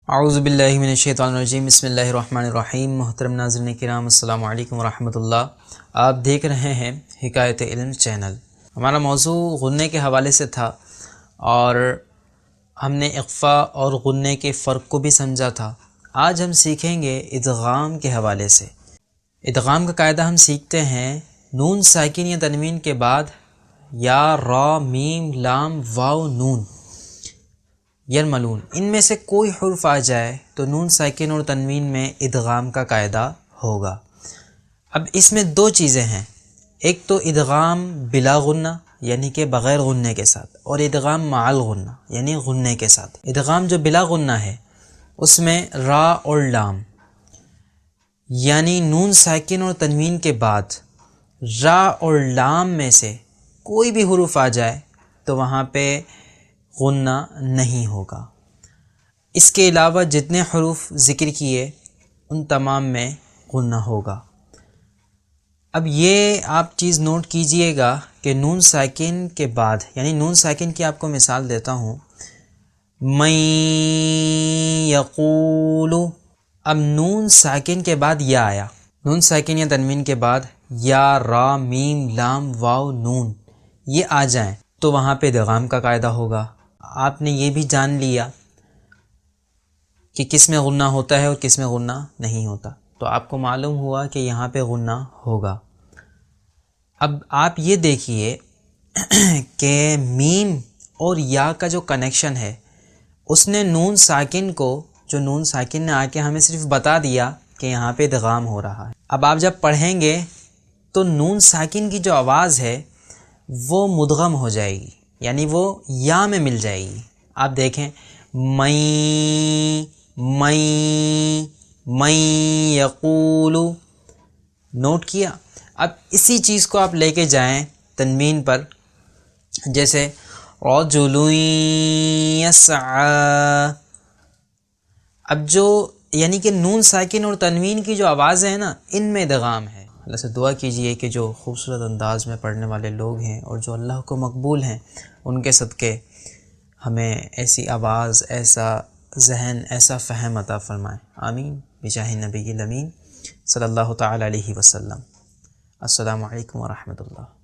اعوذ باللہ من الشیطان الرجیم بسم اللہ الرحمن الرحیم۔ محترم ناظرین کرام السلام علیکم ورحمۃ اللہ۔ آپ دیکھ رہے ہیں حکایت علم چینل۔ ہمارا موضوع غنّے کے حوالے سے تھا اور ہم نے اخفا اور غنّے کے فرق کو بھی سمجھا تھا۔ آج ہم سیکھیں گے ادغام کے حوالے سے۔ ادغام کا قاعدہ ہم سیکھتے ہیں نون ساکن یا تنوین کے بعد یا را میم لام واو نون یرملون، ان میں سے کوئی حرف آ جائے تو نون ساکن اور تنوین میں ادغام کا قاعدہ ہوگا۔ اب اس میں دو چیزیں ہیں، ایک تو ادغام بلا غنہ یعنی کہ بغیر غنّے کے ساتھ، اور ادغام مع الغنہ یعنی غنّے کے ساتھ۔ ادغام جو بلا غنہ ہے اس میں را اور لام یعنی نون ساکن اور تنوین کے بعد را اور لام میں سے کوئی بھی حرف آ جائے تو وہاں پہ غنّہ نہیں ہوگا۔ اس کے علاوہ جتنے حروف ذکر کیے ان تمام میں غنّہ ہوگا۔ اب یہ آپ چیز نوٹ کیجئے گا کہ نون ساکن کے بعد، یعنی نون ساکن کی آپ کو مثال دیتا ہوں، من یقول، اب نون ساکن کے بعد یا آیا، نون ساکن یا تنوین کے بعد یا را میم لام واو نون یہ آ جائیں تو وہاں پہ ادغام کا قاعدہ ہوگا۔ آپ نے یہ بھی جان لیا کہ کس میں غنّہ ہوتا ہے اور کس میں غنّہ نہیں ہوتا، تو آپ کو معلوم ہوا کہ یہاں پہ غنّہ ہوگا۔ اب آپ یہ دیکھیے کہ میم اور یا کا جو کنیکشن ہے اس نے نون ساکن کو، جو نون ساکن نے آ کے ہمیں صرف بتا دیا کہ یہاں پہ ادغام ہو رہا ہے۔ اب آپ جب پڑھیں گے تو نون ساکن کی جو آواز ہے وہ مدغم ہو جائے گی، یعنی وہ یا میں مل جائے گی۔ آپ دیکھیں میں یقول، نوٹ کیا؟ اب اسی چیز کو آپ لے کے جائیں تنوین پر، جیسے رجل یسعی، اب جو یعنی کہ نون ساکن اور تنوین کی جو آوازیں ہیں نا ان میں ادغام ہے۔ اللہ سے دعا کیجئے کہ جو خوبصورت انداز میں پڑھنے والے لوگ ہیں اور جو اللہ کو مقبول ہیں ان کے صدقے ہمیں ایسی آواز، ایسا ذہن، ایسا فہم عطا فرمائے، آمین بجاہ نبی الامین صلی اللہ تعالی علیہ وسلم۔ السلام علیکم ورحمۃ اللہ۔